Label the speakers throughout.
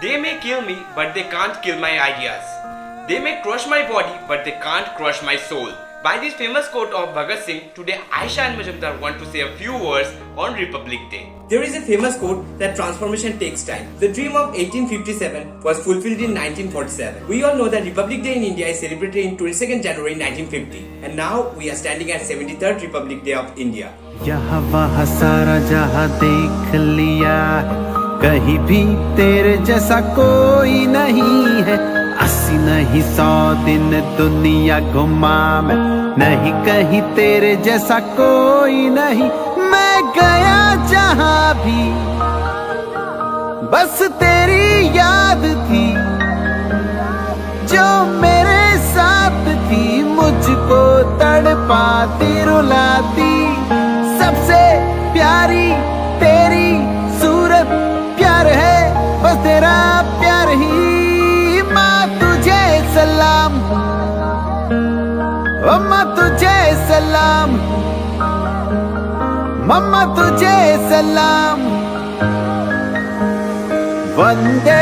Speaker 1: They may kill me, but they can't kill my ideas. They may crush my body, but they can't crush my soul. By this famous quote of Bhagat Singh, today Aisha and Majumdar want to say a few words on Republic Day. There is a famous quote that transformation takes time. The dream of 1857 was fulfilled in 1947. We all know that Republic Day in India is celebrated in 22nd January 1950. And now we are standing at 73rd Republic Day of India.
Speaker 2: यहाँ वहाँ सारा जहाँ देख लिया है, कहीं भी तेरे जैसा कोई नहीं है। 80 नहीं 100 दिन दुनिया घुमा मैं, नहीं कहीं तेरे जैसा कोई नहीं। मैं गया जहाँ भी बस तेरी याद थी, जो मेरे साथ थी मुझको तड़पाती रुलाती। सबसे प्यारी तेरी सूरत, प्यार है बस तेरा प्यार ही। माँ तुझे सलाम, अम्मा तुझे सलाम, मम्मा तुझे सलाम, वंदे।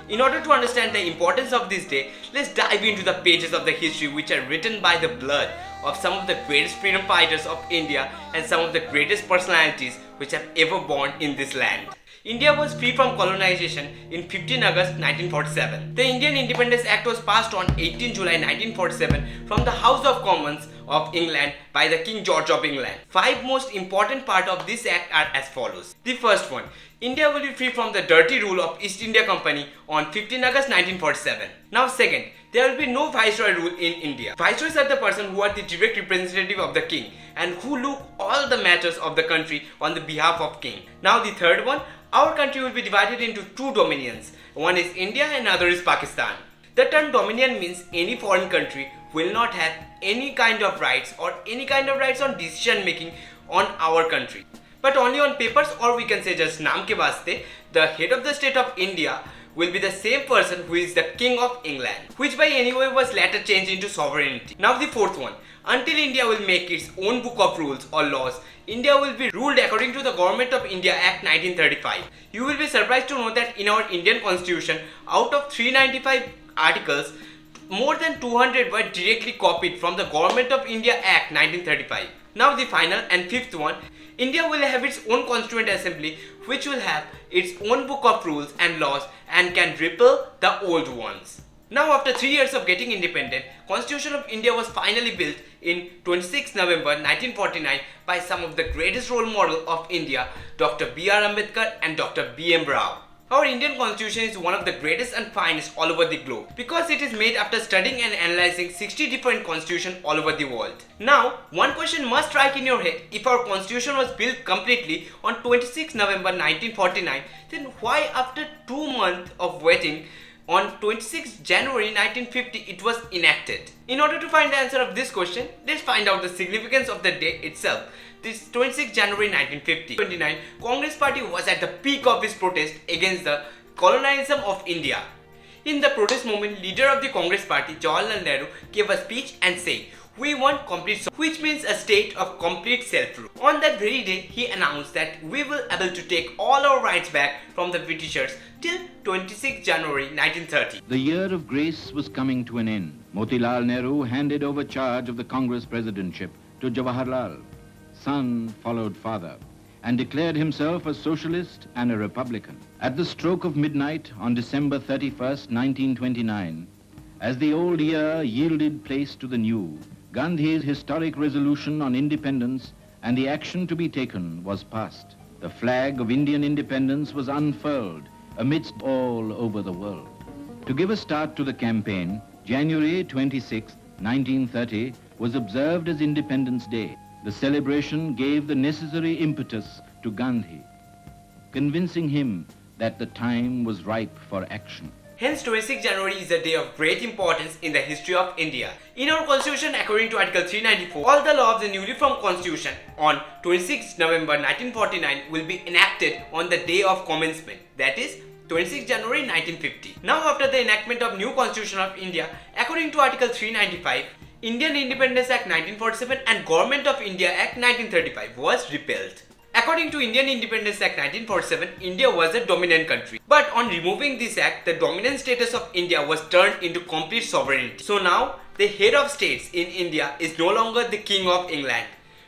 Speaker 1: In order to understand the importance of this day, let's dive into the pages of the history which are written by the blood of some of the greatest freedom fighters of India and some of the greatest personalities which have ever born in this land. India was free from colonization in 15 August 1947. The Indian Independence Act was passed on 18 July 1947 from the House of Commons of England by the King George of England. Five most important parts of this act are as follows. The first one, India will be free from the dirty rule of East India Company on 15 August 1947. Now second, there will be no viceroy rule in India. Viceroys are the person who are the direct representative of the king and who look all the matters of the country on the behalf of king. Now the third one, our country will be divided into two dominions. One is India and another is Pakistan. The term dominion means any foreign country will not have any kind of rights or any kind of rights on decision making on our country, but only on papers, or we can say just naam ke vaste, the head of the state of India will be the same person who is the King of England, which by anyway was later changed into sovereignty. Now the fourth one, until India will make its own book of rules or laws, India will be ruled according to the Government of India Act 1935. You will be surprised to know that in our Indian constitution, out of 395 articles, more than 200 were directly copied from the Government of India Act 1935. Now the final and fifth one, India will have its own constituent assembly which will have its own book of rules and laws and can repeal the old ones. Now after 3 years of getting independent, Constitution of India was finally built in 26 November 1949 by some of the greatest role model of India, Dr. B.R. Ambedkar and Dr. B.M. Rao. Our Indian constitution is one of the greatest and finest all over the globe because it is made after studying and analyzing 60 different constitutions all over the world. Now, one question must strike in your head: if our constitution was built completely on 26 November 1949, then why after 2 months of waiting, on 26 January 1950 it was enacted? In order to find the answer of this question, let's find out the significance of the day itself. This 26 January 1959, Congress party was at the peak of its protest against the colonialism of India. In the protest movement, leader of the Congress party, Jawaharlal Nehru, gave a speech and said, "We want complete sovereignty," which means a state of complete self-rule. On that very day, he announced that we will able to take all our rights back from the Britishers till 26 January 1930.
Speaker 3: The year of grace was coming to an end. Motilal Nehru handed over charge of the Congress presidentship to Jawaharlal. Son followed father, and declared himself a socialist and a republican. At the stroke of midnight on December 31st, 1929, as the old year yielded place to the new, Gandhi's historic resolution on independence and the action to be taken was passed. The flag of Indian independence was unfurled amidst all over the world. To give a start to the campaign, January 26, 1930 was observed as Independence Day. The celebration gave the necessary impetus to Gandhi, convincing him that the time was ripe for action.
Speaker 1: Hence, 26 January is a day of great importance in the history of India. In our constitution, according to Article 394, all the laws of the newly formed constitution on 26 November 1949 will be enacted on the day of commencement, that is 26 January 1950. Now, after the enactment of new constitution of India, according to Article 395, Indian Independence Act 1947 and Government of India Act 1935 was repealed. According to Indian Independence Act 1947, India was a dominant country. But on removing this act, the dominant status of India was turned into complete sovereignty. So now, the head of states in India is no longer the King of England.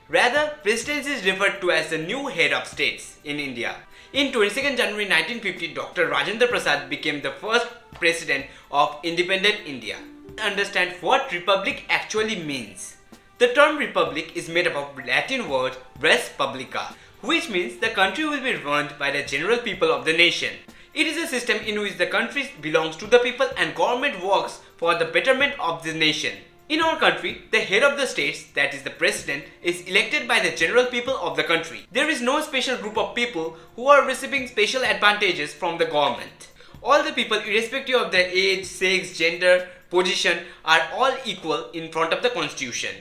Speaker 1: Rather, presidency is referred to as the new head of states in India. In 22nd January 1950, Dr. Rajendra Prasad became the first president of independent India. Understand what republic actually means. The term republic is made up of Latin word res publica, which means the country will be run by the general people of the nation. It is a system in which the country belongs to the people and government works for the betterment of the nation. In our country, the head of the states, that is the president, is elected by the general people of the country. There is no special group of people who are receiving special advantages from the government. All the people, irrespective of their age, sex, gender, position, are all equal in front of the constitution.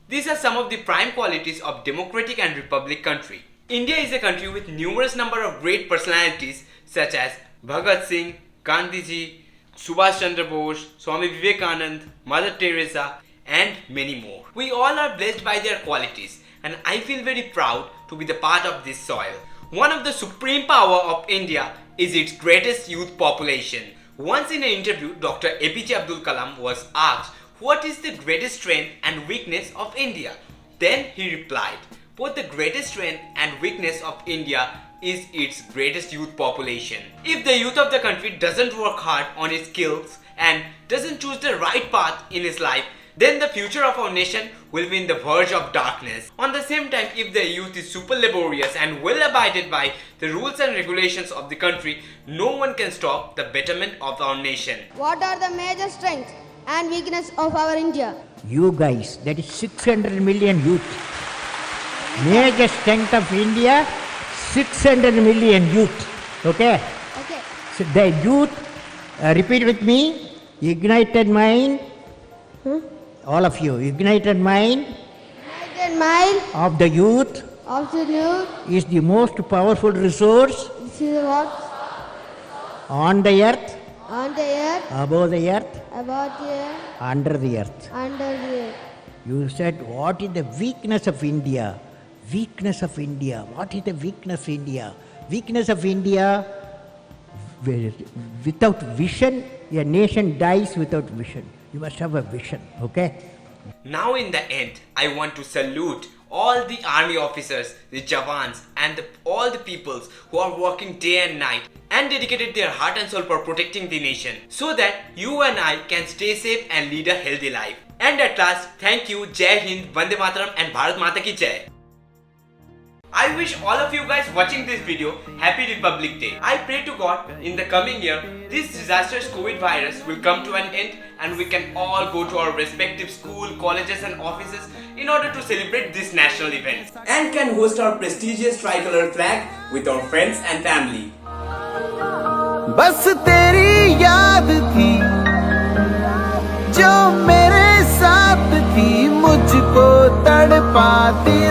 Speaker 1: These are some of the prime qualities of democratic and republic country. India is a country with numerous number of great personalities such as Bhagat Singh, Gandhiji, Subhash Chandra Bose, Swami Vivekanand, Mother Teresa, and many more. We all are blessed by their qualities, and I feel very proud to be the part of this soil. One of the supreme power of India is its greatest youth population. Once in an interview, Dr. APJ Abdul Kalam was asked what is the greatest strength and weakness of India. Then he replied, both the greatest strength and weakness of India is its greatest youth population. If the youth of the country doesn't work hard on its skills and doesn't choose the right path in his life, then the future of our nation will be in the verge of darkness. On the same time, if the youth is super laborious and well abided by the rules and regulations of the country, no one can stop the betterment of our nation.
Speaker 4: What are the major strengths and weakness of our India?
Speaker 5: You guys, that is 600 million youth. Major strength of India, 600 million youth. Okay?
Speaker 4: Okay.
Speaker 5: So the youth, repeat with me, ignited mind, all of you, ignited mind
Speaker 4: United mind
Speaker 5: of the youth
Speaker 4: of the youth
Speaker 5: is the most powerful resource
Speaker 4: is what?
Speaker 5: on the earth,
Speaker 4: On the earth,
Speaker 5: above the earth,
Speaker 4: about the earth,
Speaker 5: under the earth.
Speaker 4: under the earth.
Speaker 5: You said, what is the weakness of India? Weakness of India. What is the weakness of India? Weakness of India, without vision, a nation dies without vision. You must have a vision, okay?
Speaker 1: Now in the end, I want to salute all the army officers, the Jawans, and all the peoples who are working day and night and dedicated their heart and soul for protecting the nation so that you and I can stay safe and lead a healthy life. And at last, thank you, Jai Hind, Vande Mataram, and Bharat Mata Ki Jai. I wish all of you guys watching this video Happy Republic Day. I pray to God in the coming year this disastrous COVID virus will come to an end and we can all go to our respective school, colleges and offices in order to celebrate this national event and can host our prestigious tricolor flag with our friends and family.
Speaker 2: बस तेरी याद थी जो मेरे साथ थी मुझको तड़पाती